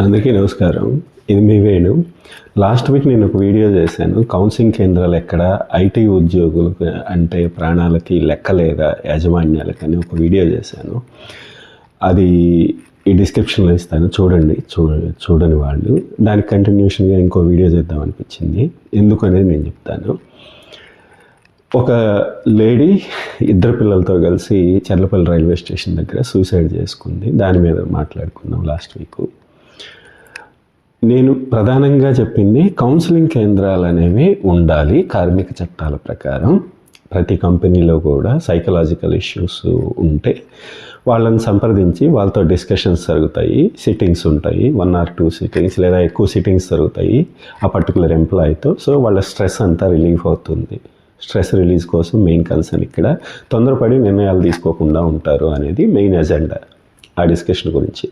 అందరికీ నమస్కారం. ఇది మీ వేణు. లాస్ట్ వీక్ నేను ఒక వీడియో చేశాను. కౌన్సిలింగ్ కేంద్రాలు ఎక్కడ, ఐటీ ఉద్యోగులకు అంటే ప్రాణాలకి లెక్క లేదా యాజమాన్యాలకు అని ఒక వీడియో చేశాను. అది ఈ డిస్క్రిప్షన్లో ఇస్తాను, చూడండి. చూడని వాళ్ళు దానికి కంటిన్యూషన్గా ఇంకో వీడియో చేద్దామనిపించింది. ఎందుకు అనేది నేను చెప్తాను. ఒక లేడీ ఇద్దరు పిల్లలతో కలిసి చర్లపల్లి రైల్వే స్టేషన్ దగ్గర సూసైడ్ చేసుకుంది. దాని మీద మాట్లాడుకున్నాం లాస్ట్ వీక్. నేను ప్రధానంగా చెప్పింది కౌన్సిలింగ్ కేంద్రాలు అనేవి ఉండాలి. కార్మిక చట్టాల ప్రకారం ప్రతి కంపెనీలో కూడా సైకలాజికల్ ఇష్యూస్ ఉంటే వాళ్ళని సంప్రదించి వాళ్ళతో డిస్కషన్స్ జరుగుతాయి, సిట్టింగ్స్ ఉంటాయి, 1 or 2 సిట్టింగ్స్ లేదా ఎక్కువ సిట్టింగ్స్ జరుగుతాయి ఆ పర్టికులర్ ఎంప్లాయీతో. సో వాళ్ళ స్ట్రెస్ అంతా రిలీఫ్ అవుతుంది. స్ట్రెస్ రిలీజ్ కోసం మెయిన్ కన్సర్న్ ఇక్కడ. తొందరపడి నిర్ణయాలు తీసుకోకుండా ఉంటారు అనేది మెయిన్ ఎజెండా ఆ డిస్కషన్ గురించి.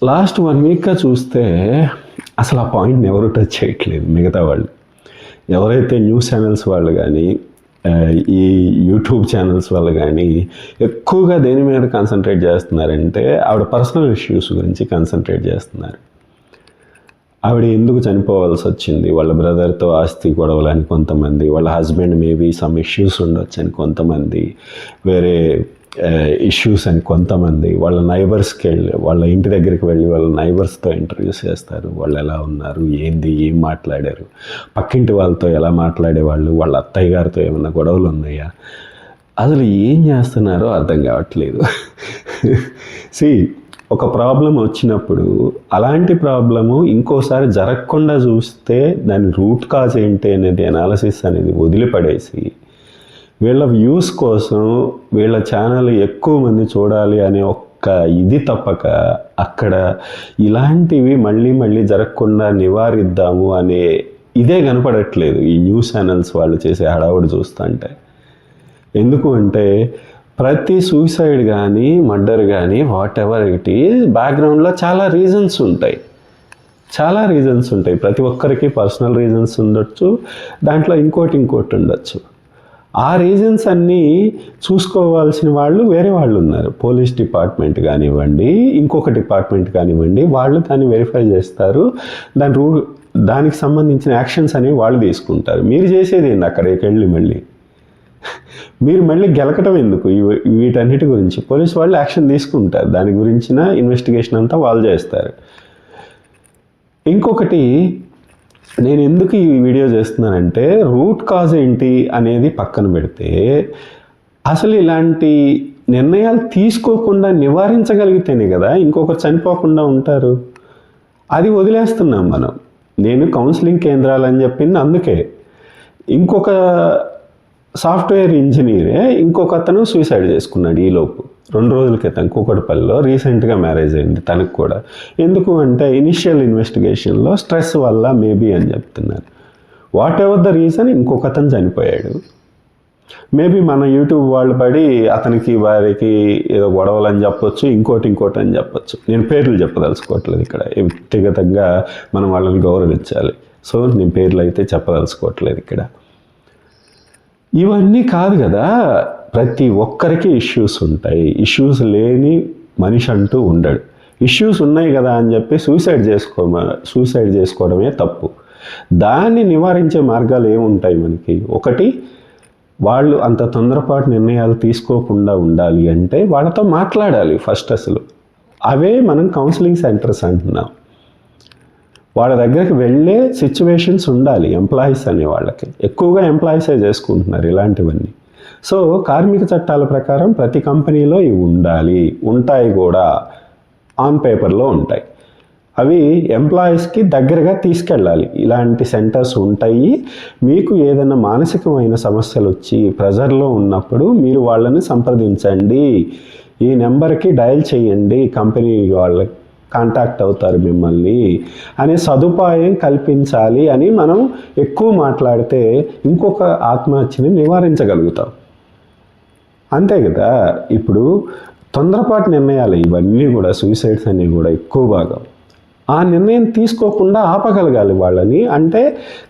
లాస్ట్ 1 వీక్గా చూస్తే అసలు ఆ పాయింట్ని ఎవరు టచ్ చేయట్లేదు. మిగతా వాళ్ళు ఎవరైతే న్యూస్ ఛానల్స్ వాళ్ళు కానీ ఈ యూట్యూబ్ ఛానల్స్ వాళ్ళు కానీ ఎక్కువగా దేని మీద కాన్సన్ట్రేట్ చేస్తున్నారంటే ఆవిడ పర్సనల్ ఇష్యూస్ గురించి కాన్సన్ట్రేట్ చేస్తున్నారు. ఆవిడ ఎందుకు చనిపోవాల్సి వచ్చింది, వాళ్ళ బ్రదర్తో ఆస్తి గొడవలని కొంతమంది, వాళ్ళ హస్బెండ్ మేబీ సమ్ ఇష్యూస్ ఉండొచ్చు అని కొంతమంది, వేరే ఇష్యూస్ అని కొంతమంది, వాళ్ళ నైబర్స్కి వెళ్ళి వాళ్ళ ఇంటి దగ్గరికి వెళ్ళి వాళ్ళ నైబర్స్తో ఇంటర్వ్యూస్ చేస్తారు. వాళ్ళు ఎలా ఉన్నారు, ఏం మాట్లాడారు, పక్కింటి వాళ్ళతో ఎలా మాట్లాడేవాళ్ళు, వాళ్ళ అత్తయ్య గారితో ఏమైనా గొడవలు ఉన్నాయా, అసలు ఏం చేస్తున్నారో అర్థం కావట్లేదు. ఒక ప్రాబ్లం వచ్చినప్పుడు అలాంటి ప్రాబ్లము ఇంకోసారి జరగకుండా చూస్తే దాని రూట్ కాజ్ ఏంటి అనేది అనాలిసిస్ అనేది వదిలిపడేసి వీళ్ళ వ్యూస్ కోసం వీళ్ళ ఛానల్ ఎక్కువ మంది చూడాలి అనే ఒక్క ఇది తప్పక అక్కడ ఇలాంటివి మళ్ళీ జరగకుండా నివారిద్దాము అనే ఇదే కనపడట్లేదు ఈ న్యూస్ ఛానల్స్ వాళ్ళు చేసే హడావుడి చూస్తుంటే. ఎందుకు అంటే ప్రతి సూసైడ్ కానీ మర్డర్ కానీ వాట్ ఎవర్ ఇట్ ఈజ్ బ్యాక్గ్రౌండ్లో చాలా రీజన్స్ ఉంటాయి. ప్రతి ఒక్కరికి పర్సనల్ రీజన్స్ ఉండొచ్చు, దాంట్లో ఇంకోటి ఉండొచ్చు. ఆ రీజన్స్ అన్నీ చూసుకోవాల్సిన వాళ్ళు వేరే వాళ్ళు ఉన్నారు. పోలీస్ డిపార్ట్మెంట్ కానివ్వండి, ఇంకొక డిపార్ట్మెంట్ కానివ్వండి, వాళ్ళు దాన్ని వెరిఫై చేస్తారు. దానికి సంబంధించిన యాక్షన్స్ అనేవి వాళ్ళు తీసుకుంటారు. మీరు చేసేది ఏంటి అక్కడికి వెళ్ళి మీరు మళ్ళీ గెలకటం ఎందుకు? వీటన్నిటి గురించి పోలీసు వాళ్ళు యాక్షన్ తీసుకుంటారు. దాని గురించిన ఇన్వెస్టిగేషన్ అంతా వాళ్ళు చేస్తారు. ఇంకొకటి నేను ఎందుకు ఈ వీడియో చేస్తున్నానంటే రూట్ కాజ్ ఏంటి అనేది పక్కన పెడితే అసలు ఇలాంటి నిర్ణయాలు తీసుకోకుండా నివారించగలిగితేనే కదా ఇంకొకరు చనిపోకుండా ఉంటారు. అది వదిలేస్తున్నాం మనం. నేను కౌన్సిలింగ్ కేంద్రాలు అని చెప్పింది అందుకే. ఇంకొక సాఫ్ట్వేర్ ఇంజనీరే ఇంకొక అతను సూసైడ్ చేసుకున్నాడు ఈలోపు 2 రోజుల క్రితం కూకట్పల్లిలో. రీసెంట్గా మ్యారేజ్ అయింది తనకు కూడా. ఎందుకు అంటే ఇనిషియల్ ఇన్వెస్టిగేషన్లో స్ట్రెస్ వల్ల మేబీ అని చెప్తున్నారు. వాట్ ఎవర్ ద రీజన్ ఇంకొక అతను చనిపోయాడు. మేబీ మన యూట్యూబ్ వాళ్ళు పడి అతనికి వారికి ఏదో గొడవలు అని చెప్పొచ్చు, ఇంకోటి అని చెప్పొచ్చు. నేను పేర్లు చెప్పదలుచుకోవట్లేదు ఇక్కడ. వ్యక్తిగతంగా మనం వాళ్ళని గౌరవించాలి. సో నేను పేర్లు అయితే చెప్పదలుచుకోవట్లేదు ఇక్కడ. ఇవన్నీ కాదు కదా, ప్రతి ఒక్కరికి ఇష్యూస్ ఉంటాయి. ఇష్యూస్ లేని మనిషి అంటూ ఉండడు. ఇష్యూస్ ఉన్నాయి కదా అని చెప్పి సూసైడ్ చేసుకోవడమే తప్పు. దాన్ని నివారించే మార్గాలు ఏముంటాయి మనకి? ఒకటి, వాళ్ళు అంత తొందరపాటు నిర్ణయాలు తీసుకోకుండా ఉండాలి అంటే వాళ్ళతో మాట్లాడాలి ఫస్ట్. అసలు అవే మనం కౌన్సిలింగ్ సెంటర్స్ అంటున్నాం. వాళ్ళ దగ్గరికి వెళ్ళే సిచ్యువేషన్స్ ఉండాలి. ఎంప్లాయీస్ అనే వాళ్ళకి ఎక్కువగా ఎంప్లాయీసే చేసుకుంటున్నారు ఇలాంటివన్నీ. సో కార్మిక చట్టాల ప్రకారం ప్రతి కంపెనీలో ఇవి ఉండాలి, ఉంటాయి కూడా, ఆన్ పేపర్లో ఉంటాయి. అవి ఎంప్లాయీస్కి దగ్గరగా తీసుకెళ్ళాలి. ఇలాంటి సెంటర్స్ ఉంటాయి. మీకు ఏదైనా మానసికమైన సమస్యలు వచ్చి ప్రెజర్లో ఉన్నప్పుడు మీరు వాళ్ళని సంప్రదించండి, ఈ నెంబర్కి డయల్ చేయండి, కంపెనీ వాళ్ళకి కాంటాక్ట్ అవుతారు మిమ్మల్ని అనే సదుపాయం కల్పించాలి అని మనం ఎక్కువ మాట్లాడితే ఇంకొక ఆత్మహత్యని నివారించగలుగుతాం. అంతే కదా. ఇప్పుడు తొందరపాటు నిర్ణయాలు ఇవన్నీ కూడా, సూసైడ్స్ అన్నీ కూడా ఎక్కువ భాగం ఆ నిర్ణయం తీసుకోకుండా ఆపగలగాలి వాళ్ళని. అంటే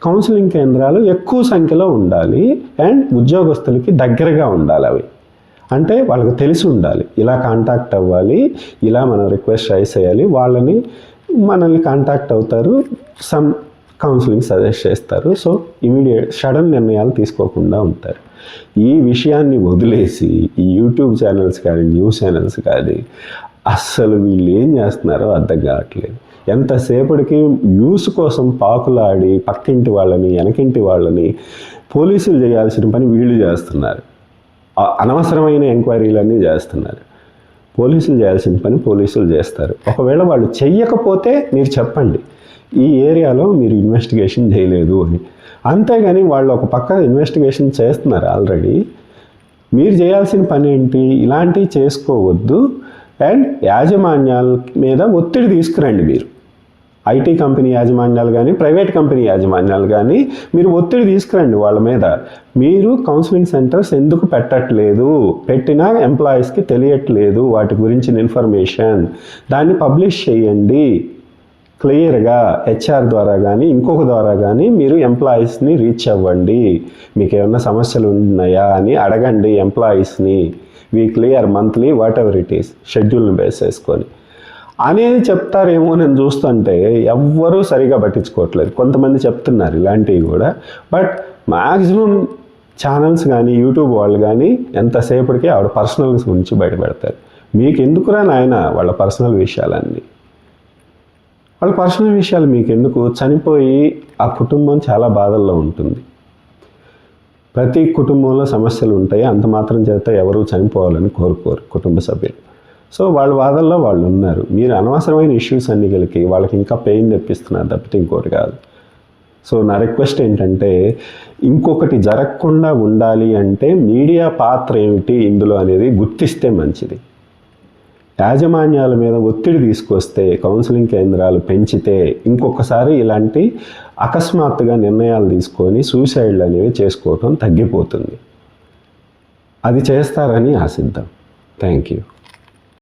కౌన్సిలింగ్ కేంద్రాలు ఎక్కువ సంఖ్యలో ఉండాలి అండ్ ఉద్యోగస్తులకి దగ్గరగా ఉండాలి. అవి అంటే వాళ్ళకి తెలిసి ఉండాలి, ఇలా కాంటాక్ట్ అవ్వాలి, ఇలా మనం రిక్వెస్ట్ రైస్ చేయాలి, వాళ్ళని మనల్ని కాంటాక్ట్ అవుతారు, సమ్ కౌన్సిలింగ్ సజెస్ట్ చేస్తారు. సో ఇమీడియట్ సడన్ నిర్ణయాలు తీసుకోకుండా ఉంటారు. ఈ విషయాన్ని వదిలేసి ఈ యూట్యూబ్ ఛానల్స్ కానీ న్యూస్ ఛానల్స్ కానీ అస్సలు వీళ్ళు ఏం చేస్తున్నారో అర్థం కావట్లేదు. ఎంతసేపటికి న్యూస్ కోసం పాకులాడి పక్కింటి వాళ్ళని వెనకింటి వాళ్ళని పోలీసులు చేయాల్సిన పని వీళ్ళు చేస్తున్నారు. అనవసరమైన ఎంక్వైరీలన్నీ చేస్తున్నారు. పోలీసులు చేయాల్సిన పని పోలీసులు చేస్తారు. ఒకవేళ వాళ్ళు చెయ్యకపోతే మీరు చెప్పండి, ఈ ఏరియాలో మీరు ఇన్వెస్టిగేషన్ చేయలేదు అని. అంతేగాని వాళ్ళు ఒక పక్క ఇన్వెస్టిగేషన్ చేస్తున్నారు ఆల్రెడీ. మీరు చేయాల్సిన పని ఏంటి? ఇలాంటివి చేసుకోవద్దు అండ్ యాజమాన్యాల మీద ఒత్తిడి తీసుకురండి. మీరు ఐటీ కంపెనీ యాజమాన్యాలు కానీ ప్రైవేట్ కంపెనీ యాజమాన్యాలు కానీ మీరు ఒత్తిడి తీసుకురండి వాళ్ళ మీద. మీరు కౌన్సిలింగ్ సెంటర్స్ ఎందుకు పెట్టట్లేదు, పెట్టినా ఎంప్లాయీస్కి తెలియట్లేదు వాటి గురించిన ఇన్ఫర్మేషన్, దాన్ని పబ్లిష్ చేయండి క్లియర్గా. హెచ్ఆర్ ద్వారా కానీ ఇంకొక ద్వారా కానీ మీరు ఎంప్లాయీస్ని రీచ్ అవ్వండి. మీకు ఏమన్నా సమస్యలు ఉన్నాయా అని అడగండి ఎంప్లాయీస్ని. Weekly or monthly whatever it is షెడ్యూల్ని బేస్ చేసుకొని అనేది చెప్తారేమో నేను చూస్తుంటే ఎవ్వరూ సరిగా పట్టించుకోవట్లేదు. కొంతమంది చెప్తున్నారు ఇలాంటివి కూడా, బట్ మ్యాక్సిమం ఛానల్స్ కానీ యూట్యూబ్ వాళ్ళు కానీ ఎంతసేపటికి ఆవిడ పర్సనల్స్ గురించి బయటపెడతారు. మీకు ఎందుకురా నాయన వాళ్ళ పర్సనల్ విషయాలన్నీ? వాళ్ళ పర్సనల్ విషయాలు మీకు ఎందుకు? చనిపోయి ఆ కుటుంబం చాలా బాధల్లో ఉంటుంది. ప్రతి కుటుంబంలో సమస్యలు ఉంటాయి, అంత మాత్రం చేత ఎవరు చనిపోవాలని కోరుకోరు కుటుంబ సభ్యులు. సో వాళ్ళ బాధల్లో వాళ్ళు ఉన్నారు. మీరు అనవసరమైన ఇష్యూస్ అన్ని కలిగి వాళ్ళకి ఇంకా పెయిన్ తెప్పిస్తున్నారు తప్పితే ఇంకోటి కాదు. సో నా రిక్వెస్ట్ ఏంటంటే, ఇంకొకటి జరగకుండా ఉండాలి అంటే మీడియా పాత్ర ఏమిటి ఇందులో అనేది గుర్తిస్తే మంచిది. యాజమాన్యాల మీద ఒత్తిడి తీసుకొస్తే, కౌన్సిలింగ్ కేంద్రాలు పెంచితే ఇంకొకసారి ఇలాంటి అకస్మాత్తుగా నిర్ణయాలు తీసుకొని సూసైడ్లు అనేవి చేసుకోవటం తగ్గిపోతుంది. అది చేస్తారని ఆశిద్దాం. Thank you.